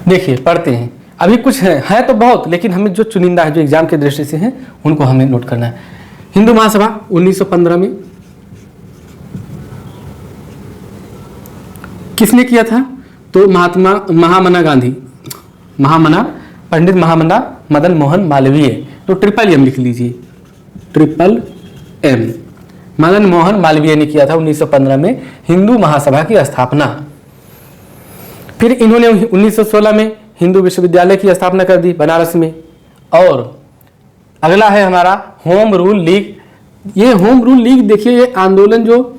देखिए पढ़ते हैं, अभी कुछ है तो बहुत, लेकिन हमें जो चुनिंदा है, जो एग्जाम की दृष्टि से हैं, उनको हमें नोट करना है। हिंदू महासभा 1915 में किसने किया था? तो पंडित महामना मदन मोहन मालवीय। तो ट्रिपल एम लिख लीजिए, ट्रिपल एम, मदन मोहन मालवीय ने किया था 1915 में हिंदू महासभा की स्थापना। फिर इन्होंने 1916 में हिंदू विश्वविद्यालय की स्थापना कर दी बनारस में। और अगला है हमारा होम रूल लीग। ये होम रूल लीग देखिए, ये आंदोलन जो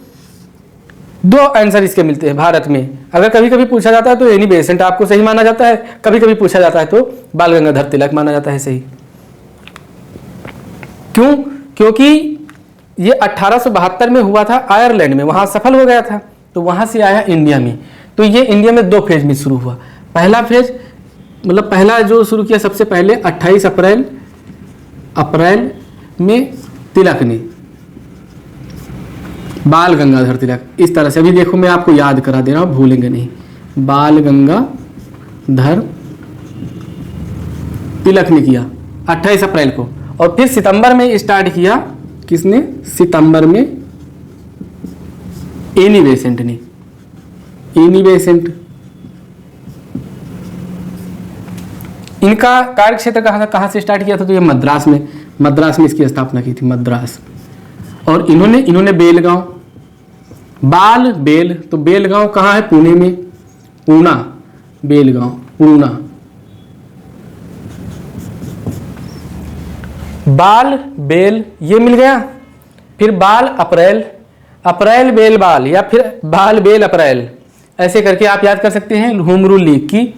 दो आंसर इसके मिलते हैं भारत में। अगर कभी कभी पूछा जाता है तो एनी बेसेंट आपको सही माना जाता है, कभी कभी पूछा जाता है तो बाल गंगाधर तिलक माना जाता है सही। क्यों? क्योंकि ये 1872 में हुआ था आयरलैंड में, वहां सफल हो गया था, तो वहां से आया इंडिया में। तो ये इंडिया में 2 फेज में शुरू हुआ। पहला फेज मतलब पहला जो शुरू किया सबसे पहले 28 अप्रैल में तिलक ने, बाल गंगाधर तिलक। इस तरह से अभी देखो मैं आपको याद करा दे रहा हूं, भूलेंगे नहीं। बाल गंगाधर तिलक ने किया 28 अप्रैल को। और फिर सितंबर में स्टार्ट किया किसने? सितंबर में एनी बेसेंट ने। एनी बेसेंट इनका कार्य क्षेत्र कहाँ से स्टार्ट किया था? तो ये मद्रास में इसकी स्थापना की थी, मद्रास। और इन्होंने बेलगांव, बेल, तो बेलगांव कहाँ है? पुणे में, पूना, बेलगांव, पूना। बाल बेल ये मिल गया। फिर बाल अप्रैल बेल बाल, या फिर बाल बेल अप्रैल, ऐसे करके आप याद कर सकते हैं। होम रूल लीग की,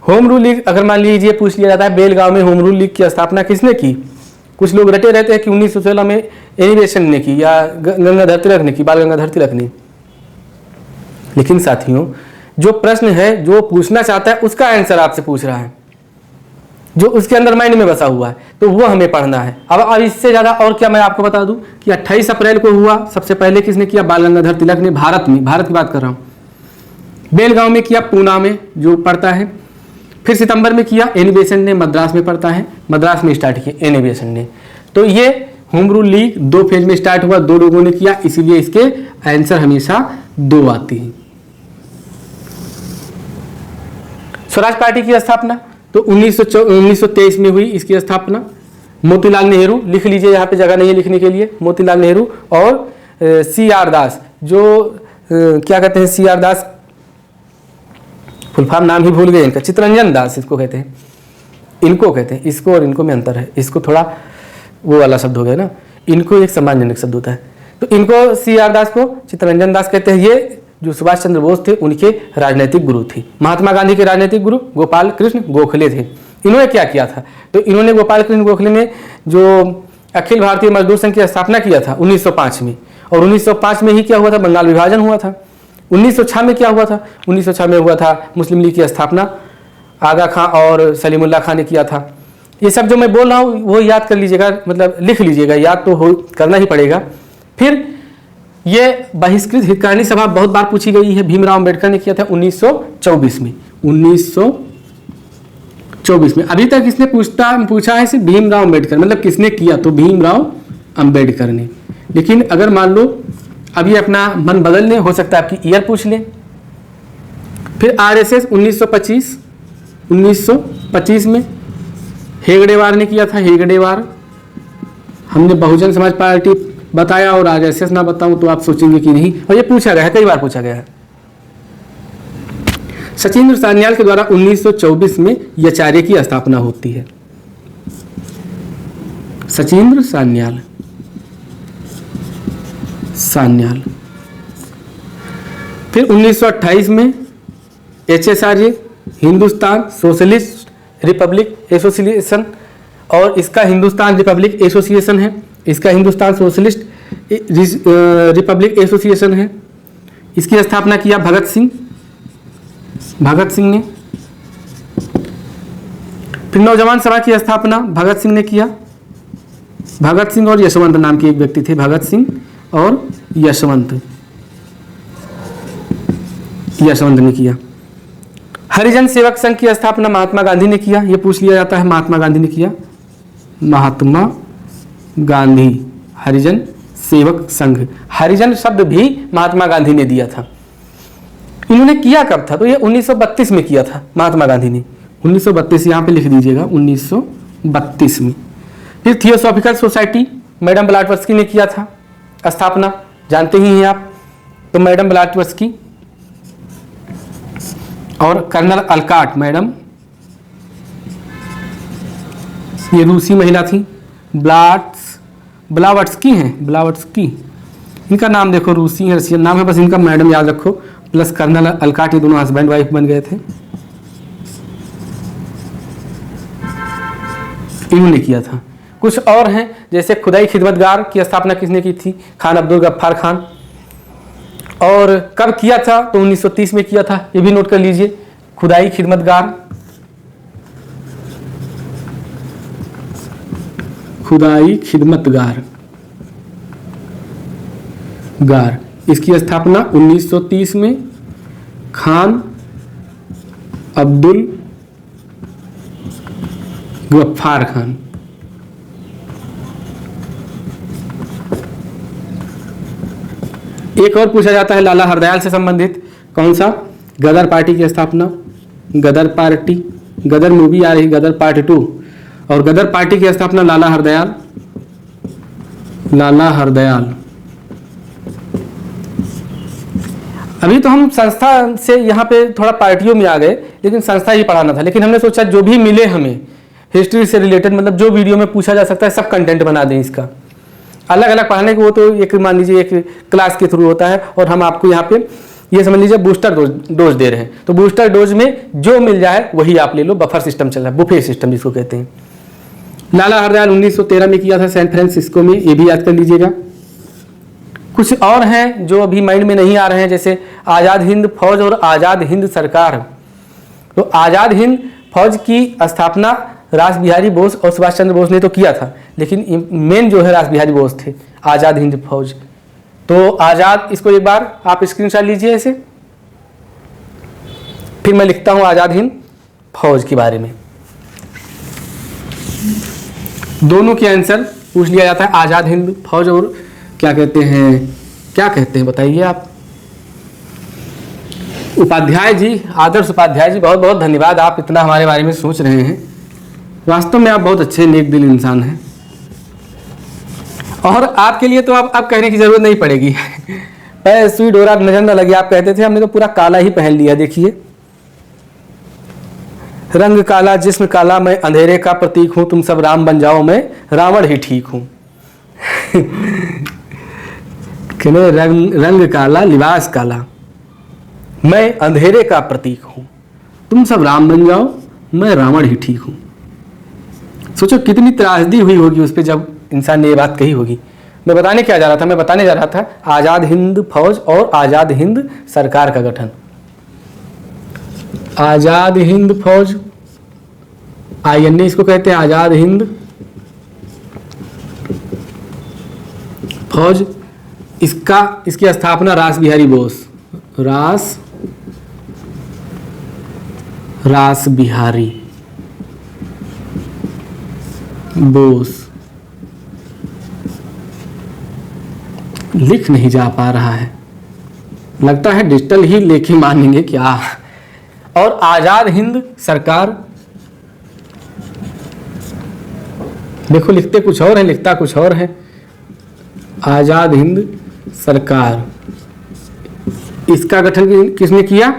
होम रूल लीग अगर मान लीजिए पूछ लिया जाता है बेलगांव में होम रूल लीग की स्थापना किसने की? कुछ लोग रटे रहते हैं कि 1916 में एनी बेसेंट ने की या गंगाधर तिलक ने की, बाल गंगाधर तिलक ने। लेकिन साथियों, जो प्रश्न है, जो पूछना चाहता है उसका आंसर आपसे पूछ रहा है, जो उसके अंदर माइंड में बसा हुआ है, तो वो हमें पढ़ना है। अब इससे ज़्यादा और क्या मैं आपको बता दूं कि 28 अप्रैल को हुआ, सबसे पहले किसने किया? बाल गंगाधर तिलक ने, भारत की बात कर रहा हूँ। बेलगांव में किया, पूना में जो पड़ता है। फिर सितंबर में किया एनी बेसेंट ने, मद्रास में पड़ता है, मद्रास में स्टार्ट किया एनी बेसेंट ने। तो ये होम रूल लीग 2 फेज में स्टार्ट हुआ, 2 लोगों ने किया, इसीलिए इसके आंसर हमेशा 2 आती है। स्वराज पार्टी की स्थापना तो 1923 में हुई इसकी स्थापना। मोतीलाल नेहरू लिख लीजिए, यहाँ पे जगह नहीं है लिखने के लिए। मोतीलाल नेहरू और CR दास, जो क्या कहते हैं, CR दास, फुल फॉर्म नाम ही भूल गए इनका, चित्तरंजन दास इसको कहते हैं, इनको कहते हैं। इसको और इनको में अंतर है, इसको थोड़ा वो वाला शब्द हो गया ना, इनको एक सम्मानजनक शब्द होता है। तो इनको CR दास को चित्तरंजन दास कहते हैं। ये जो सुभाष चंद्र बोस थे उनके राजनीतिक गुरु थे। महात्मा गांधी के राजनीतिक गुरु गोपाल कृष्ण गोखले थे। इन्होंने क्या किया था? तो इन्होंने, गोपाल कृष्ण गोखले ने जो अखिल भारतीय मजदूर संघ की स्थापना किया था 1905 में, और 1905 में ही क्या हुआ था? बंगाल विभाजन हुआ था। 1906 में क्या हुआ था? 1906 में हुआ था मुस्लिम लीग की स्थापना, आगा खां और सलीमुल्लाह खां ने किया था। ये सब जो मैं बोल रहा हूँ वो याद कर लीजिएगा, मतलब लिख लीजिएगा, याद तो हो करना ही पड़ेगा। फिर ये बहिष्कृत हितकारिणी सभा बहुत बार पूछी गई है, भीमराव अंबेडकर ने किया था 1924 में। 1924 में अभी तक इसने पूछा है सिर्फ भीमराव अंबेडकर, मतलब किसने किया? तो भीमराव अंबेडकर ने। लेकिन अगर मान लो अभी अपना मन बदल लें, हो सकता है आपकी ईयर पूछ लें। फिर RSS 1925 में हेगड़ेवार ने किया था। हेगड़ेवार, हमने बहुजन समाज पार्टी बताया और RSS ना बताऊं तो आप सोचेंगे कि नहीं, और ये पूछा गया है, कई बार पूछा गया है। सचिंद्र सान्याल के द्वारा 1924 में यचार्य की स्थापना होती है। सचिंद्र सान्याल। फिर 1928 में HSRA, Hindustan socialist Republic association, और इसका हिंदुस्तान रिपब्लिक एसोसिएशन है, इसका हिंदुस्तान सोशलिस्ट रिपब्लिक एसोसिएशन है। इसकी स्थापना किया भगत सिंह ने। फिर नौजवान सभा की स्थापना भगत सिंह ने किया। भगत सिंह और यशवंत नाम के एक व्यक्ति थे, भगत सिंह और यशवंत ने किया। हरिजन सेवक संघ की स्थापना महात्मा गांधी ने किया, ये पूछ लिया जाता है, महात्मा गांधी ने किया। महात्मा गांधी हरिजन सेवक संघ, हरिजन शब्द भी महात्मा गांधी ने दिया था। इन्होंने किया कब था? तो ये 1932 में किया था महात्मा गांधी ने, 1932, यहाँ पे लिख दीजिएगा 1932 में। फिर थियोसॉफिकल सोसाइटी मैडम ब्लाटवर्स्की ने किया था स्थापना, जानते ही हैं आप, तो मैडम ब्लाटवर्स्की और कर्नल अलकाट मैडम, ये रूसी महिला थी। ब्लावट्स्की हैं, ब्लावट्स्की, इनका नाम देखो रूसी है, रशियन नाम है, बस इनका मैडम याद रखो, प्लस कर्नल अलकाट, ये दोनों हस्बैंड वाइफ बन गए थे। इन्होंने किया था। कुछ और हैं, जैसे खुदाई खिदमतगार की स्थापना किसने की थी? खान अब्दुल गफ्फार खान। और कब किया था? तो 1930 में किया था, ये भी नोट कर लीजिए। खुदाई खिदमतगार, खुदाई खिदमतगार इसकी स्थापना 1930 में खान अब्दुल गफ्फार खान। एक और पूछा जाता है लाला हरदयाल से संबंधित, कौन सा? गदर पार्टी की स्थापना, गदर पार्टी, गदर मूवी आ रही, गदर पार्ट 2, और गदर पार्टी की स्थापना लाला हरदयाल, लाला हरदयाल। अभी तो हम संस्था से यहाँ पे थोड़ा पार्टियों में आ गए, लेकिन संस्था ही पढ़ाना था, लेकिन हमने सोचा जो भी मिले हमें हिस्ट्री से रिलेटेड, मतलब जो वीडियो में पूछा जा सकता है सब कंटेंट बना दें इसका। अलग अलग पढ़ाने को वो तो एक मान लीजिए एक क्लास के थ्रू होता है, और हम आपको यहाँ पे ये समझ लीजिए बूस्टर डोज दे रहे हैं, तो बूस्टर डोज में जो मिल जाए वही आप ले लो। बफर सिस्टम चल रहा है, बुफे सिस्टम जिसको कहते हैं। लाला हरदयाल 1913 में किया था सैन फ्रांसिस्को में, ये भी याद कर लीजिएगा। कुछ और हैं जो अभी माइंड में नहीं आ रहे हैं, जैसे आज़ाद हिंद फौज और आज़ाद हिंद सरकार। तो आज़ाद हिंद फौज की स्थापना रास बिहारी बोस और सुभाष चंद्र बोस ने तो किया था, लेकिन मेन जो है रास बिहारी बोस थे। आज़ाद हिंद फौज, तो आज़ाद, इसको एक बार आप स्क्रीनशॉट लीजिए ऐसे, फिर मैं लिखता हूं आज़ाद हिंद फौज के बारे में। दोनों के आंसर पूछ लिया जाता है, आज़ाद हिंद फौज और क्या कहते हैं बताइए आप? उपाध्याय जी, आदर्श उपाध्याय जी, बहुत बहुत धन्यवाद, आप इतना हमारे बारे में सोच रहे हैं। वास्तव में आप बहुत अच्छे नेक दिल इंसान हैं, और आपके लिए तो आप कहने की जरूरत नहीं पड़ेगी। सुई डोरा नजर न लगे, आप कहते थे, हमने तो पूरा काला ही पहन लिया। देखिए, रंग काला जिस्म काला, मैं अंधेरे का प्रतीक हूं, तुम सब राम बन जाओ, मैं रावण ही ठीक हूं। रंग काला लिबास काला, मैं अंधेरे का प्रतीक हूं, तुम सब राम बन जाओ, मैं रावण ही ठीक हूं। सोचो कितनी त्रासदी हुई होगी उस पर जब इंसान ने ये बात कही होगी। मैं बताने क्या जा रहा था? मैं बताने जा रहा था आज़ाद हिंद फौज और आज़ाद हिंद सरकार का गठन। आज़ाद हिंद फौज, INA इसको कहते हैं, आज़ाद हिंद फौज। इसकी स्थापना रास बिहारी बोस, रास बिहारी बोस। लिख नहीं जा पा रहा है, लगता है डिजिटल ही लेके मानेंगे क्या। और आज़ाद हिंद सरकार, देखो लिखते कुछ और है, लिखता कुछ और है। आज़ाद हिंद सरकार, इसका गठन किसने किया?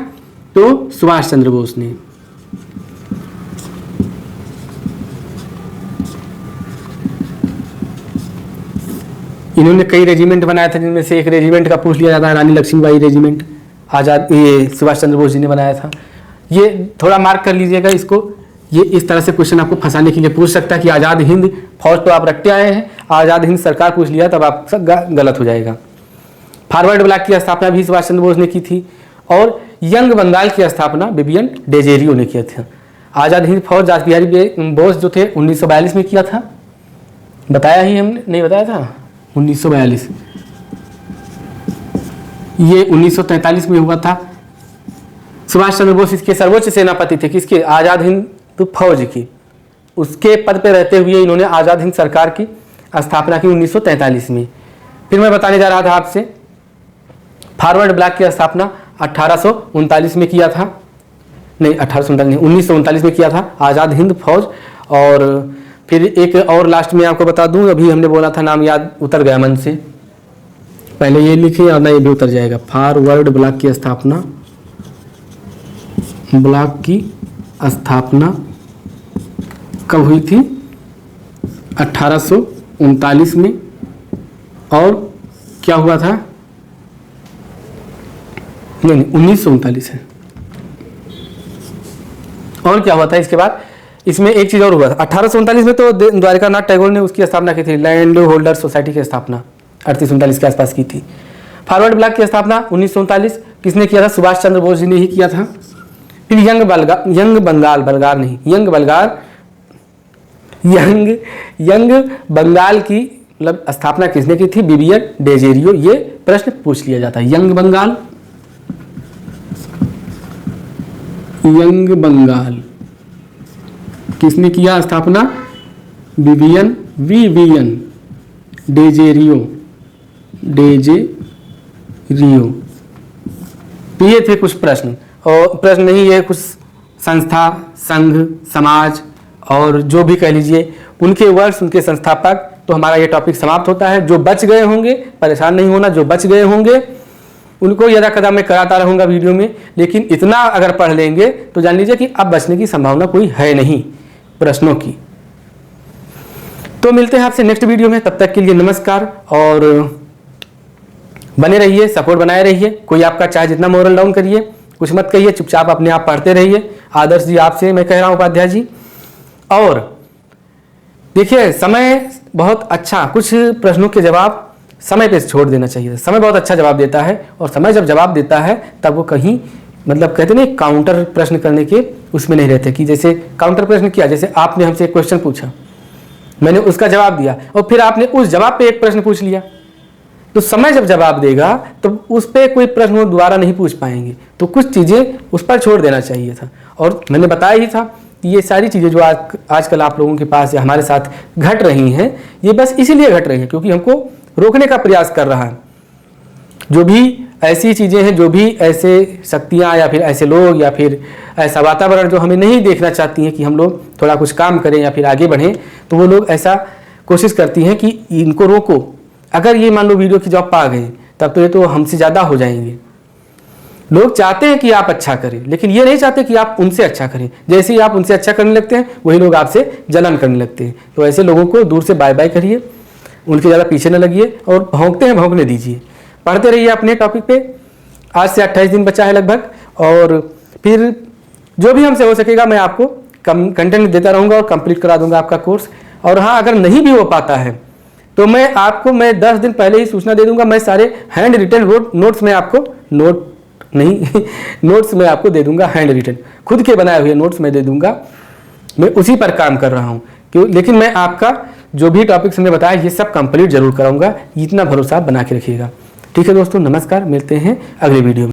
तो सुभाष चंद्र बोस ने। इन्होंने कई रेजिमेंट बनाया था, जिनमें से एक रेजिमेंट का पूछ लिया जाता है रानी लक्ष्मीबाई रेजिमेंट, ये सुभाष चंद्र बोस जी ने बनाया था। ये थोड़ा मार्क कर लीजिएगा इसको, ये इस तरह से क्वेश्चन आपको फंसाने के लिए पूछ सकता है कि आज़ाद हिंद फौज तो आप रखते आए हैं, आज़ाद हिंद सरकार पूछ लिया तब आप सब गलत हो जाएगा। फॉरवर्ड ब्लॉक की स्थापना भी सुभाष चंद्र बोस ने की थी, और यंग बंगाल की स्थापना विवियन डेजेरियो ने किया था। आज़ाद हिंद फौज रास बिहारी बोस जो थे 1942 में किया था, बताया ही हमने, नहीं बताया था? 1942, ये 1943 में हुआ था। सुभाष चंद्र बोस इसके सर्वोच्च सेनापति थे, किसके? आज़ाद हिंद फौज की। उसके पद पे रहते हुए इन्होंने आज़ाद हिंद सरकार की स्थापना की 1943 में। फिर मैं बताने जा रहा था आपसे, फॉरवर्ड ब्लॉक की स्थापना 1839 में किया था, नहीं 1839 नहीं 1939 में किया था आज़ाद हिंद फौज। और फिर एक और लास्ट में आपको बता दूं, अभी हमने बोला था नाम याद उतर गया मन से, पहले ये लिखे और ना ये भी उतर जाएगा। फॉरवर्ड ब्लॉक की स्थापना, ब्लॉक की स्थापना कब हुई थी? 1839 में। और क्या हुआ था? नहीं 1939 है। और क्या हुआ था इसके बाद? इसमें एक चीज़ और हुआ था 1839 में, तो द्वारकानाथ टैगोर ने उसकी स्थापना की थी, लैंड होल्डर सोसाइटी की स्थापना 3839 के आसपास की थी। फॉरवर्ड ब्लॉक की स्थापना 1939 किसने किया था? सुभाष चंद्र बोस जी ने ही किया था। फिर यंग बंगाल की मतलब स्थापना किसने की थी? विवियन डेजेरियो। ये प्रश्न पूछ लिया जाता है। यंग बंगाल किसने किया स्थापना? विवियन डेजेरियो। तो ये थे कुछ प्रश्न, और प्रश्न नहीं, ये कुछ संस्था, संघ, समाज और जो भी कह लीजिए उनके वर्ष, उनके संस्थापक। तो हमारा ये टॉपिक समाप्त होता है। जो बच गए होंगे परेशान नहीं होना, जो बच गए होंगे उनको यदा कदा मैं कराता रहूँगा वीडियो में, लेकिन इतना अगर पढ़ लेंगे तो जान लीजिए कि अब बचने की संभावना कोई है नहीं प्रश्नों की। तो मिलते हैं आपसे नेक्स्ट वीडियो में, तब तक के लिए नमस्कार। और बने रहिए, सपोर्ट बनाए रहिए। कोई आपका चाहे जितना मोरल डाउन करिए, कुछ मत कहिए, चुपचाप अपने आप पढ़ते रहिए। आदर्श जी आपसे मैं कह रहा हूँ, उपाध्याय जी। और देखिए समय बहुत अच्छा, कुछ प्रश्नों के जवाब समय पे छोड़ देना चाहिए। समय बहुत अच्छा जवाब देता है, और समय जब जवाब देता है तब वो कहीं मतलब कहते नहीं काउंटर प्रश्न करने के उसमें नहीं रहते, कि जैसे काउंटर प्रश्न किया, जैसे आपने हमसे एक क्वेश्चन पूछा, मैंने उसका जवाब दिया, और फिर आपने उस जवाब पे एक प्रश्न पूछ लिया, तो समय जब जवाब देगा तो उस पर कोई प्रश्न वो दोबारा नहीं पूछ पाएंगे। तो कुछ चीज़ें उस पर छोड़ देना चाहिए था। और मैंने बताया ही था कि ये सारी चीज़ें जो आजकल आप लोगों के पास या हमारे साथ घट रही हैं, ये बस इसीलिए घट रही हैं क्योंकि हमको रोकने का प्रयास कर रहा है। जो भी ऐसी चीज़ें हैं, जो भी ऐसे शक्तियाँ या फिर ऐसे लोग या फिर ऐसा वातावरण जो हमें नहीं देखना चाहती हैं कि हम लोग थोड़ा कुछ काम करें या फिर आगे बढ़ें, तो वो लोग ऐसा कोशिश करती हैं कि इनको रोको। अगर ये मान लो वीडियो की जॉब पा गए, तब तो ये तो हमसे ज़्यादा हो जाएंगे। लोग चाहते हैं कि आप अच्छा करें, लेकिन ये नहीं चाहते कि आप उनसे अच्छा करें। जैसे ही आप उनसे अच्छा करने लगते हैं, वही लोग आपसे जलन करने लगते हैं। तो ऐसे लोगों को दूर से बाय बाय करिए, उनके ज़्यादा पीछे न लगिए, और भौंकते हैं भौंकने दीजिए। पढ़ते रहिए अपने टॉपिक पे। आज से 28 दिन बचा है लगभग, और फिर जो भी हमसे हो सकेगा मैं आपको कंटेंट देता रहूँगा और कंप्लीट करा दूंगा आपका कोर्स। और हाँ, अगर नहीं भी हो पाता है तो मैं 10 दिन पहले ही सूचना दे दूंगा। मैं सारे हैंड रिटन नोट्स में आपको नोट्स में आपको दे दूंगा। हैंड रिटन खुद के बनाए हुए नोट्स में दे दूंगा। मैं उसी पर काम कर रहा हूँ, लेकिन मैं आपका जो भी टॉपिक्स हमने बताया ये सब कंप्लीट जरूर कराऊंगा। इतना भरोसा आप बना के रखिएगा। ठीक है दोस्तों, नमस्कार। मिलते हैं अगले वीडियो में।